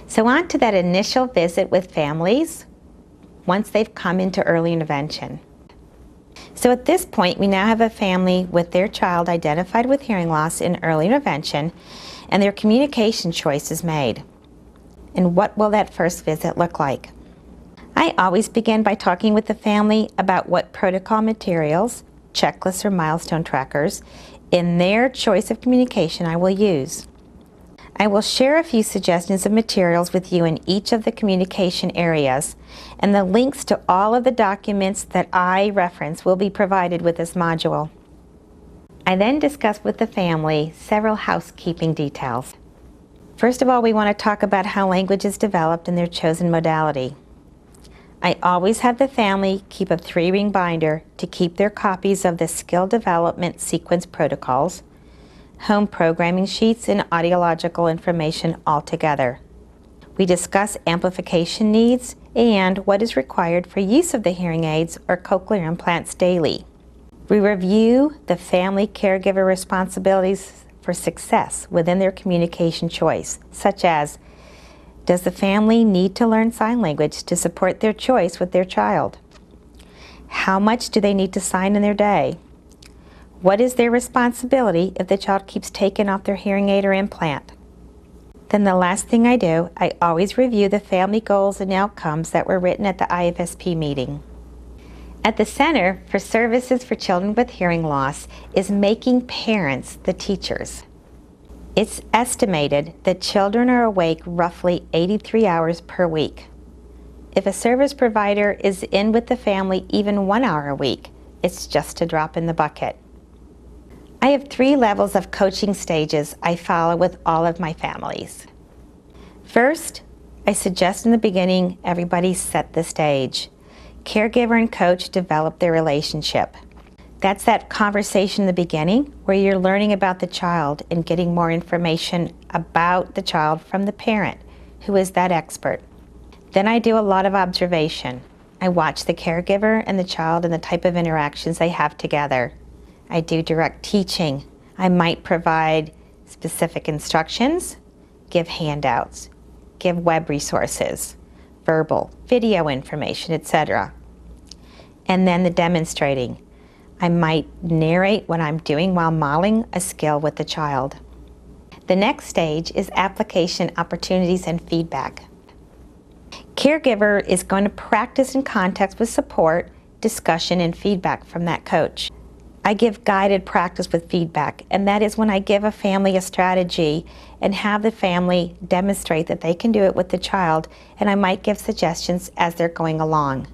So on to that initial visit with families once they've come into early intervention. So at this point, we now have a family with their child identified with hearing loss in early intervention, and their communication choice is made. And what will that first visit look like? I always begin by talking with the family about what protocol materials, checklists, or milestone trackers in their choice of communication I will use. I will share a few suggestions of materials with you in each of the communication areas, and the links to all of the documents that I reference will be provided with this module. I then discuss with the family several housekeeping details. First of all, we want to talk about how language is developed in their chosen modality. I always have the family keep a 3-ring binder to keep their copies of the skill development sequence protocols, home programming sheets, and audiological information all together. We discuss amplification needs and what is required for use of the hearing aids or cochlear implants daily. We review the family caregiver responsibilities for success within their communication choice, such as, does the family need to learn sign language to support their choice with their child? How much do they need to sign in their day? What is their responsibility if the child keeps taking off their hearing aid or implant? Then the last thing I do, I always review the family goals and outcomes that were written at the IFSP meeting. At the Center for Services for Children with Hearing Loss is making parents the teachers. It's estimated that children are awake roughly 83 hours per week. If a service provider is in with the family even 1 hour a week, it's just a drop in the bucket. I have 3 levels of coaching stages I follow with all of my families. First, I suggest in the beginning everybody set the stage. Caregiver and coach develop their relationship. That's that conversation in the beginning where you're learning about the child and getting more information about the child from the parent, who is that expert. Then I do a lot of observation. I watch the caregiver and the child and the type of interactions they have together. I do direct teaching. I might provide specific instructions, give handouts, give web resources, verbal, video information, etc. And then the demonstrating. I might narrate what I'm doing while modeling a skill with the child. The next stage is application opportunities and feedback. Caregiver is going to practice in context with support, discussion, and feedback from that coach. I give guided practice with feedback, and that is when I give a family a strategy and have the family demonstrate that they can do it with the child, and I might give suggestions as they're going along.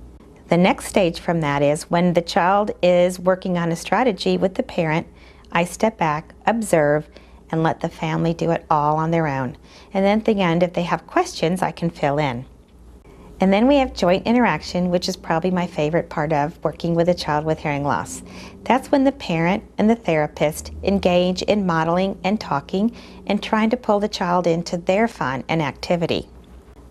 The next stage from that is when the child is working on a strategy with the parent, I step back, observe, and let the family do it all on their own. And then at the end, if they have questions, I can fill in. And then we have joint interaction, which is probably my favorite part of working with a child with hearing loss. That's when the parent and the therapist engage in modeling and talking and trying to pull the child into their fun and activity.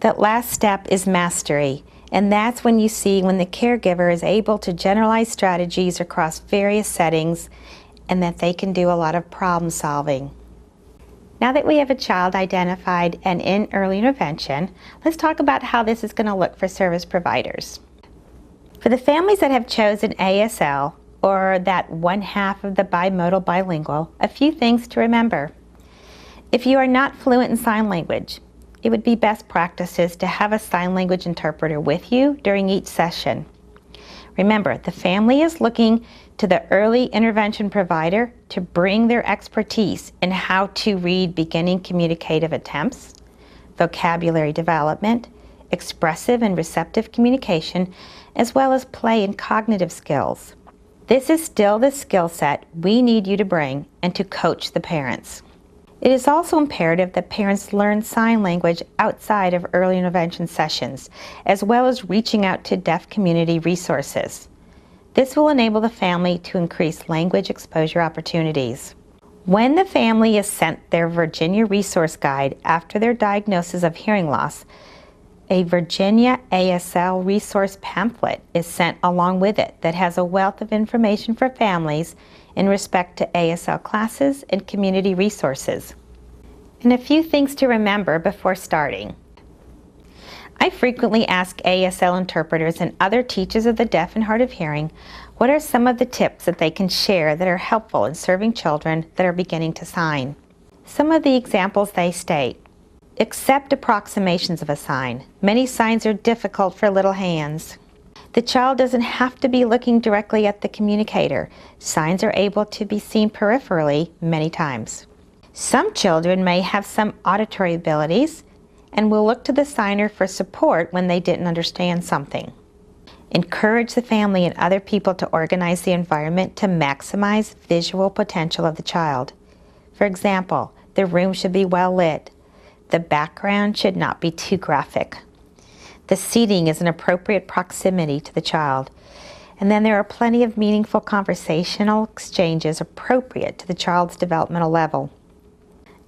That last step is mastery, and that's when you see when the caregiver is able to generalize strategies across various settings and that they can do a lot of problem solving. Now that we have a child identified and in early intervention, let's talk about how this is going to look for service providers. For the families that have chosen ASL, or that 1/2 of the bimodal bilingual, a few things to remember. If you are not fluent in sign language, it would be best practices to have a sign language interpreter with you during each session. Remember, the family is looking to the early intervention provider to bring their expertise in how to read beginning communicative attempts, vocabulary development, expressive and receptive communication, as well as play and cognitive skills. This is still the skill set we need you to bring and to coach the parents. It is also imperative that parents learn sign language outside of early intervention sessions, as well as reaching out to deaf community resources. This will enable the family to increase language exposure opportunities. When the family is sent their Virginia resource guide after their diagnosis of hearing loss, a Virginia ASL resource pamphlet is sent along with it that has a wealth of information for families in respect to ASL classes and community resources. And a few things to remember before starting. I frequently ask ASL interpreters and other teachers of the deaf and hard of hearing what are some of the tips that they can share that are helpful in serving children that are beginning to sign. Some of the examples they state: accept approximations of a sign. Many signs are difficult for little hands. The child doesn't have to be looking directly at the communicator. Signs are able to be seen peripherally many times. Some children may have some auditory abilities and will look to the signer for support when they didn't understand something. Encourage the family and other people to organize the environment to maximize visual potential of the child. For example, the room should be well lit. The background should not be too graphic. The seating is an appropriate proximity to the child. And then there are plenty of meaningful conversational exchanges appropriate to the child's developmental level.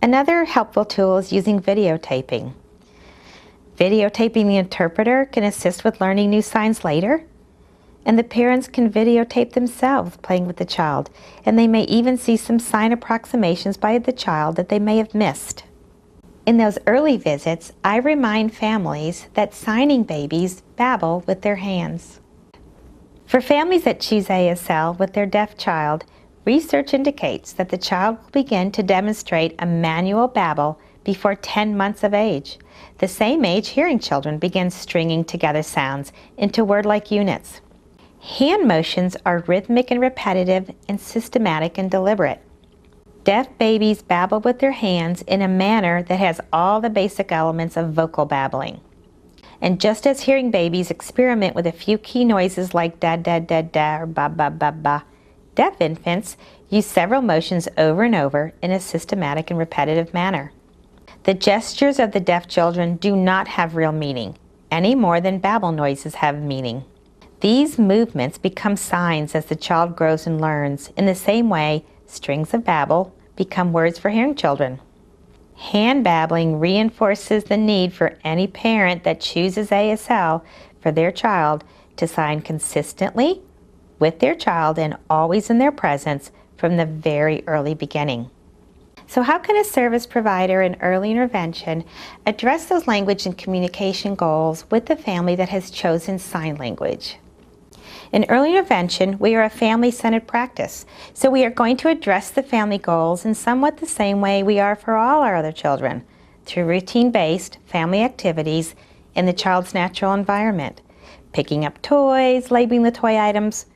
Another helpful tool is using videotaping. Videotaping the interpreter can assist with learning new signs later, and the parents can videotape themselves playing with the child, and they may even see some sign approximations by the child that they may have missed. In those early visits, I remind families that signing babies babble with their hands. For families that choose ASL with their deaf child, research indicates that the child will begin to demonstrate a manual babble before 10 months of age, the same age hearing children begin stringing together sounds into word-like units. Hand motions are rhythmic and repetitive and systematic and deliberate. Deaf babies babble with their hands in a manner that has all the basic elements of vocal babbling. And just as hearing babies experiment with a few key noises like da da da da or ba ba ba ba, deaf infants use several motions over and over in a systematic and repetitive manner. The gestures of the deaf children do not have real meaning, any more than babble noises have meaning. These movements become signs as the child grows and learns. In the same way, strings of babble become words for hearing children. Hand babbling reinforces the need for any parent that chooses ASL for their child to sign consistently with their child and always in their presence from the very early beginning. So how can a service provider in early intervention address those language and communication goals with the family that has chosen sign language? In early intervention, we are a family-centered practice, so we are going to address the family goals in somewhat the same way we are for all our other children, through routine-based family activities in the child's natural environment, picking up toys, labeling the toy items,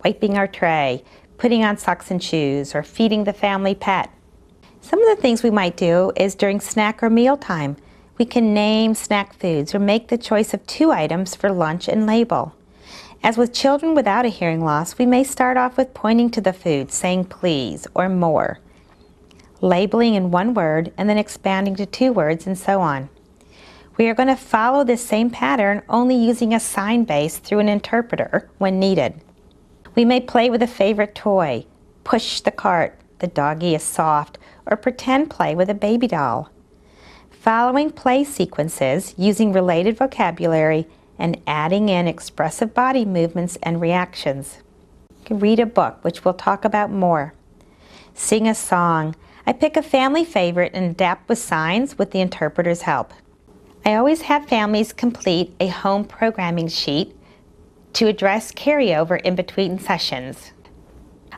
wiping our tray, putting on socks and shoes, or feeding the family pet. Some of the things we might do is during snack or meal time, we can name snack foods or make the choice of 2 items for lunch and label. As with children without a hearing loss, we may start off with pointing to the food, saying please or more, labeling in 1 word and then expanding to 2 words and so on. We are going to follow this same pattern, only using a sign base through an interpreter when needed. We may play with a favorite toy, push the cart, the doggy is soft, or pretend play with a baby doll. Following play sequences using related vocabulary and adding in expressive body movements and reactions. You can read a book, which we'll talk about more. Sing a song. I pick a family favorite and adapt with signs with the interpreter's help. I always have families complete a home programming sheet to address carryover in between sessions.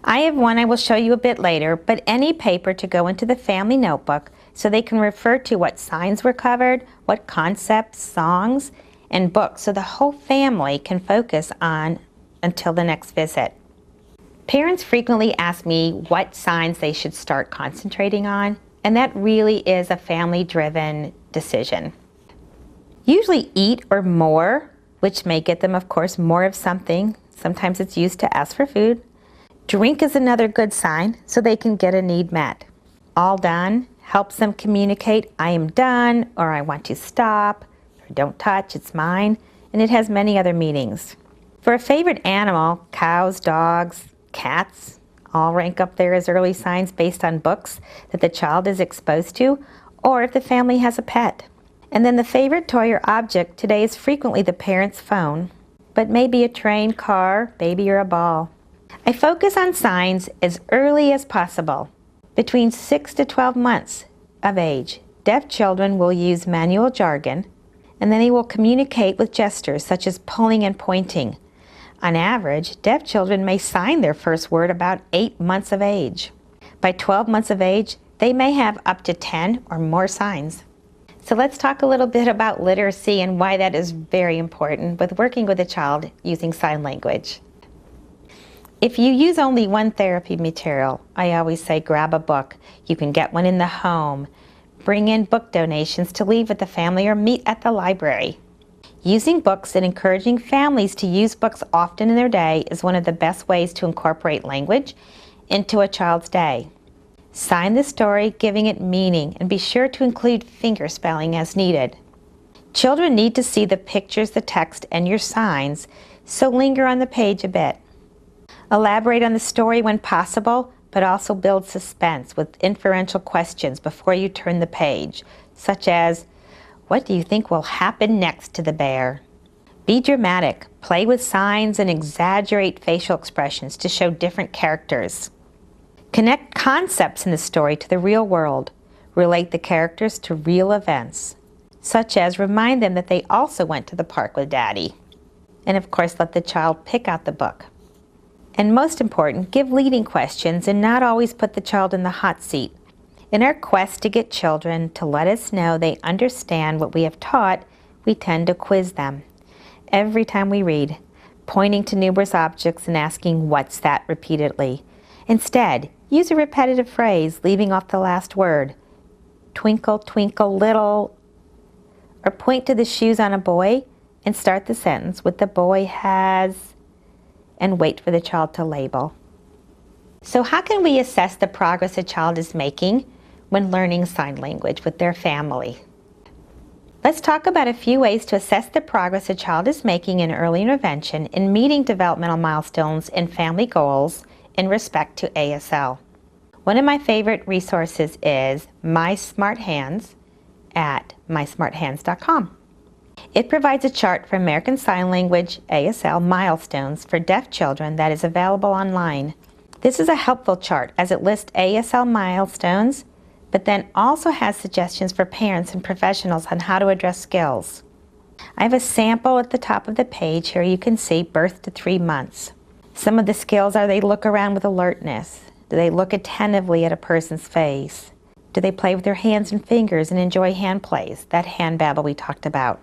I have one I will show you a bit later, but any paper to go into the family notebook so they can refer to what signs were covered, what concepts, songs, and books so the whole family can focus on until the next visit. Parents frequently ask me what signs they should start concentrating on, and that really is a family-driven decision. Usually eat or more, which may get them, of course, more of something. Sometimes it's used to ask for food. Drink is another good sign, so they can get a need met. All done helps them communicate, I am done, or I want to stop, or don't touch, it's mine, and it has many other meanings. For a favorite animal, cows, dogs, cats, all rank up there as early signs based on books that the child is exposed to, or if the family has a pet. And then the favorite toy or object today is frequently the parent's phone, but maybe a train, car, baby, or a ball. I focus on signs as early as possible. Between 6 to 12 months of age, deaf children will use manual jargon, and then they will communicate with gestures such as pulling and pointing. On average, deaf children may sign their first word about 8 months of age. By 12 months of age, they may have up to 10 or more signs. So let's talk a little bit about literacy and why that is very important with working with a child using sign language. If you use only one therapy material, I always say grab a book. You can get one in the home. Bring in book donations to leave with the family or meet at the library. Using books and encouraging families to use books often in their day is one of the best ways to incorporate language into a child's day. Sign the story, giving it meaning, and be sure to include finger spelling as needed. Children need to see the pictures, the text, and your signs, so linger on the page a bit. Elaborate on the story when possible, but also build suspense with inferential questions before you turn the page, such as, what do you think will happen next to the bear? Be dramatic, play with signs, and exaggerate facial expressions to show different characters. Connect concepts in the story to the real world. Relate the characters to real events, such as remind them that they also went to the park with Daddy. And of course, let the child pick out the book. And most important, give leading questions and not always put the child in the hot seat. In our quest to get children to let us know they understand what we have taught, we tend to quiz them. Every time we read, pointing to numerous objects and asking, "What's that?" repeatedly. Instead, use a repetitive phrase, leaving off the last word. Twinkle, twinkle, little. Or point to the shoes on a boy and start the sentence with "the boy has," and wait for the child to label. So how can we assess the progress a child is making when learning sign language with their family? Let's talk about a few ways to assess the progress a child is making in early intervention in meeting developmental milestones and family goals in respect to ASL. One of my favorite resources is My Smart Hands at mysmarthands.com. It provides a chart for American Sign Language ASL milestones for deaf children that is available online. This is a helpful chart as it lists ASL milestones, but then also has suggestions for parents and professionals on how to address skills. I have a sample at the top of the page here. You can see birth to 3 months. Some of the skills are: they look around with alertness. Do they look attentively at a person's face? Do they play with their hands and fingers and enjoy hand plays? That hand babble we talked about.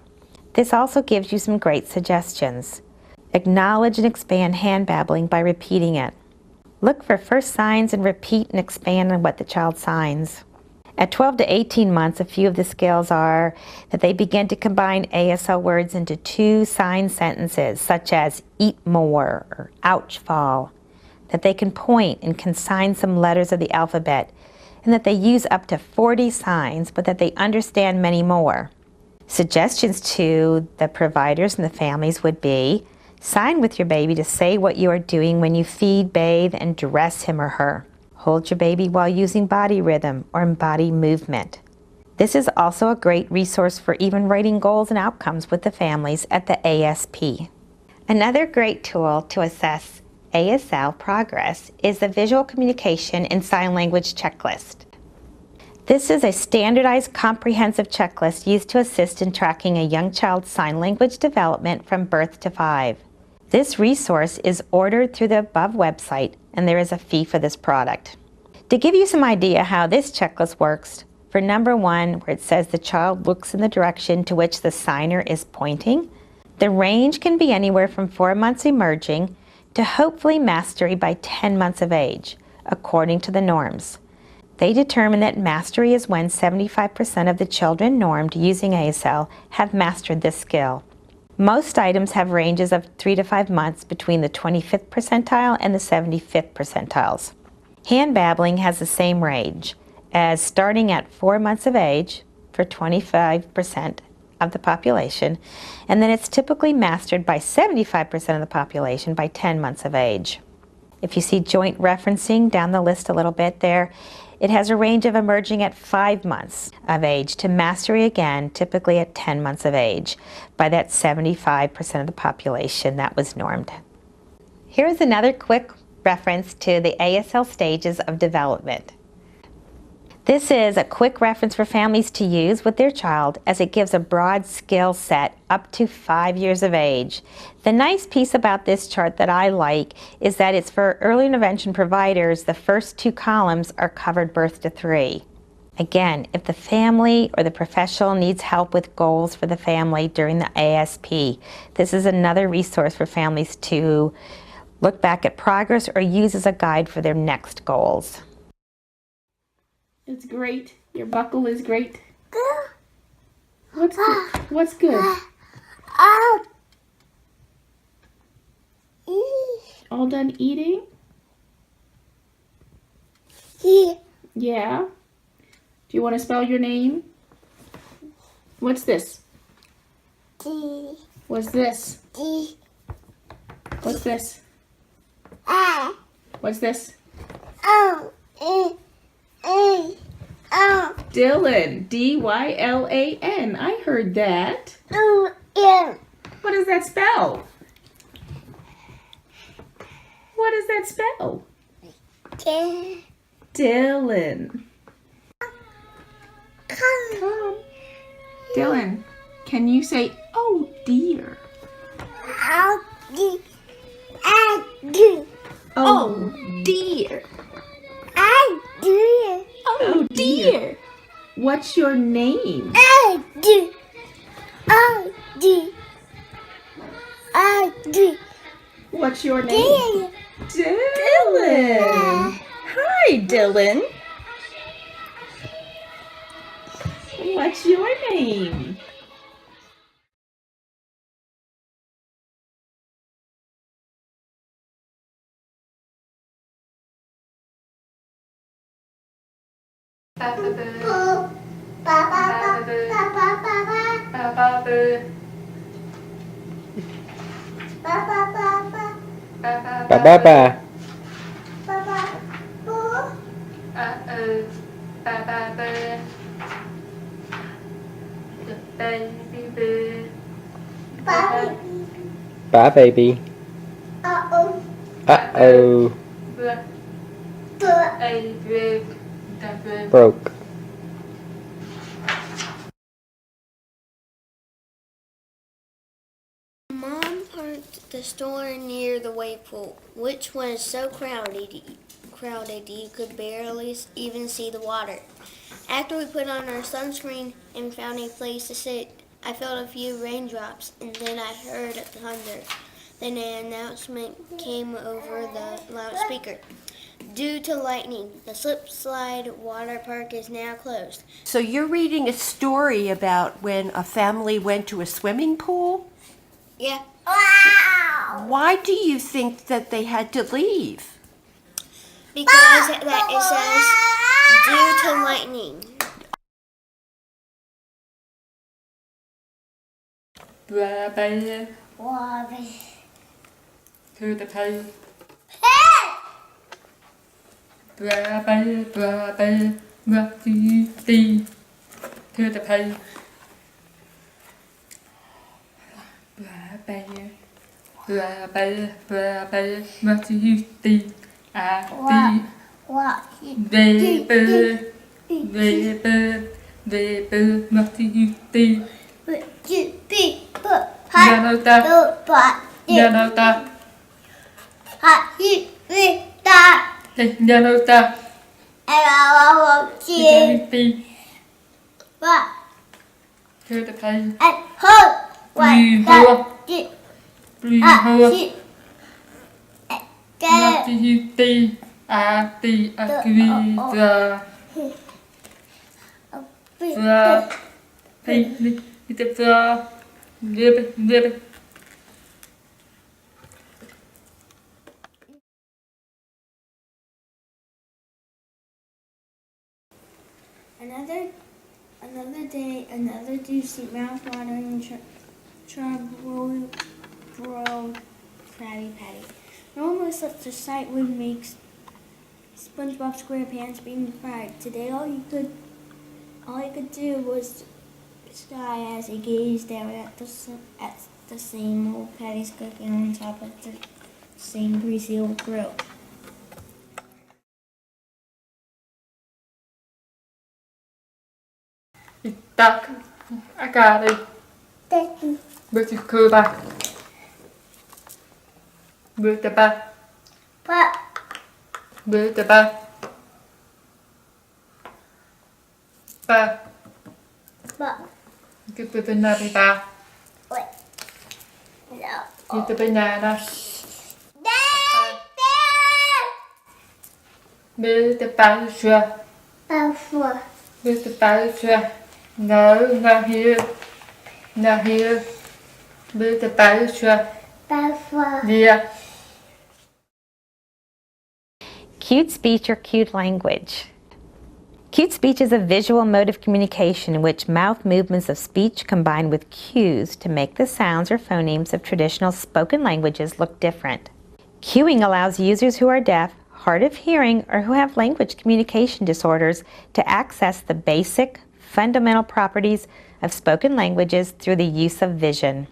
This also gives you some great suggestions. Acknowledge and expand hand babbling by repeating it. Look for first signs and repeat and expand on what the child signs. At 12 to 18 months, a few of the skills are that they begin to combine ASL words into 2 sign sentences, such as eat more or ouch fall, that they can point and can sign some letters of the alphabet, and that they use up to 40 signs, but that they understand many more. Suggestions to the providers and the families would be: sign with your baby to say what you are doing when you feed, bathe, and dress him or her. Hold your baby while using body rhythm or body movement. This is also a great resource for even writing goals and outcomes with the families at the ASP. Another great tool to assess ASL progress is the Visual Communication and Sign Language Checklist. This is a standardized, comprehensive checklist used to assist in tracking a young child's sign language development from birth to 5. This resource is ordered through the above website, and there is a fee for this product. To give you some idea how this checklist works, for number 1, where it says the child looks in the direction to which the signer is pointing, the range can be anywhere from 4 months emerging to hopefully mastery by 10 months of age, according to the norms. They determine that mastery is when 75% of the children normed using ASL have mastered this skill. Most items have ranges of 3 to 5 months between the 25th percentile and the 75th percentiles. Hand babbling has the same range, as starting at 4 months of age for 25% of the population, and then it's typically mastered by 75% of the population by 10 months of age. If you see joint referencing down the list a little bit there, it has a range of emerging at 5 months of age to mastery again, typically at 10 months of age, by that 75% of the population that was normed. Here's another quick reference to the ASL stages of development. This is a quick reference for families to use with their child as it gives a broad skill set up to 5 years of age. The nice piece about this chart that I like is that it's for early intervention providers. The first 2 columns are covered birth to 3. Again, if the family or the professional needs help with goals for the family during the ASP, this is another resource for families to look back at progress or use as a guide for their next goals. It's great. Your buckle is great. What's good? What's good? All done eating? Yeah. Do you want to spell your name? What's this? D. What's this? D. What's this? A. What's this? O. E. E. O. Dylan. D-Y-L-A-N. I heard that. U. M. What does that spell? What does that spell? D. Dylan. Come. Dylan, can you say, oh dear? O. D. A. D. Oh dear. A. D. Oh dear. What's your name? A. D. O. D. O. D. What's your name? D. Dylan. Hi, Dylan. What's your name? Boo. Ba ba ba ba ba ba ba. Ba ba ba ba. Ba ba ba. Ba ba. Boo. Ba. Bye, baby. Uh-oh. Uh-oh. Broke. Mom parked the store near the wave pool, which was so crowded you could barely even see the water. After we put on our sunscreen and found a place to sit, I felt a few raindrops, and then I heard thunder. Then an announcement came over the loudspeaker. Due to lightning, the slip slide water park is now closed. So you're reading a story about when a family went to a swimming pool? Yeah. Wow! Why do you think that they had to leave? Because that it says due to lightning. To the pay. To the pay. Another day, another juicy, mouth-watering charbroiled Krabby Patty. Normally such a sight would make SpongeBob SquarePants being fried. Today all you could do was sigh as he gazed out at the same old patties cooking on top of the same greasy old grill. Duck. I got it. With your Cuba. With the back. With the back. Back. Get the banana back. Get the banana. With the badger. With the badger. No, not here. Not here. With the badger. Yeah. Cued speech or cued language. Cued speech is a visual mode of communication in which mouth movements of speech combine with cues to make the sounds or phonemes of traditional spoken languages look different. Cueing allows users who are deaf, hard of hearing, or who have language communication disorders to access the basic, fundamental properties of spoken languages through the use of vision.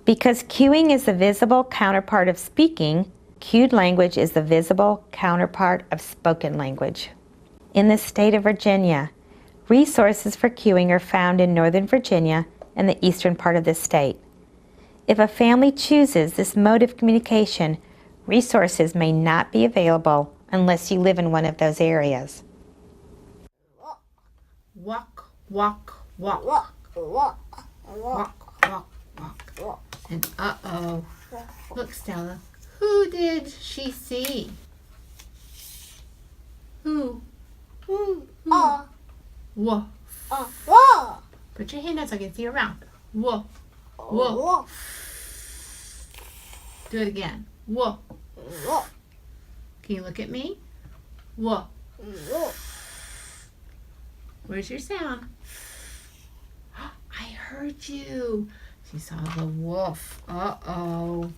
Because cueing is the visible counterpart of speaking, cued language is the visible counterpart of spoken language. In the state of Virginia, resources for cueing are found in Northern Virginia and the eastern part of the state. If a family chooses this mode of communication, resources may not be available unless you live in one of those areas. Walk, walk, walk. Walk, walk, walk. And uh-oh. Look, Stella. Who did she see? Who? Woof. Put your hand out so I can see around. Woof. Woof. Do it again. Woof. Can you look at me? Woof. Where's your sound? I heard you. She saw the wolf. Uh-oh.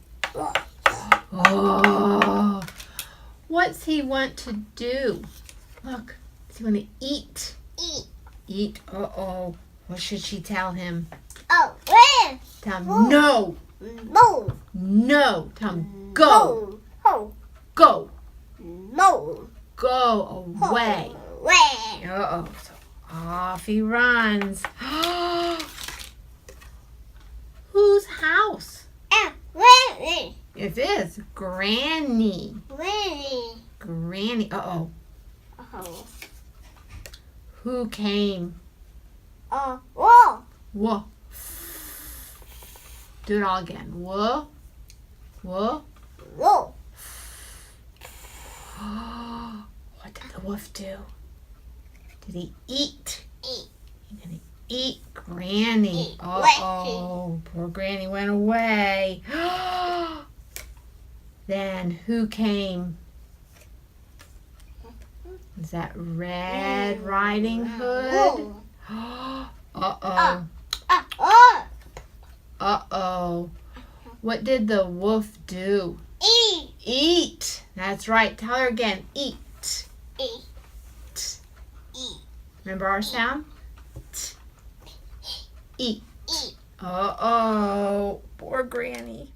Oh. What's he want to do? Look. Does he want to eat? Eat. Uh-oh. What should she tell him? Tell him no. No. Tell him go. Go. Go away. Uh-oh. So off he runs. Whose house? It is Granny. Granny. Uh-oh. Who came? Whoa. Do it all again. Whoa. Whoa. What did the wolf do? Did he eat? Did he eat Granny? Uh-oh. Poor Granny went away. Then who came? Is that Red Riding Hood? Uh-oh. Uh-oh. What did the wolf do? Eat. That's right. Tell her again. Eat. Remember our sound? Eat. Uh-oh. Poor Granny.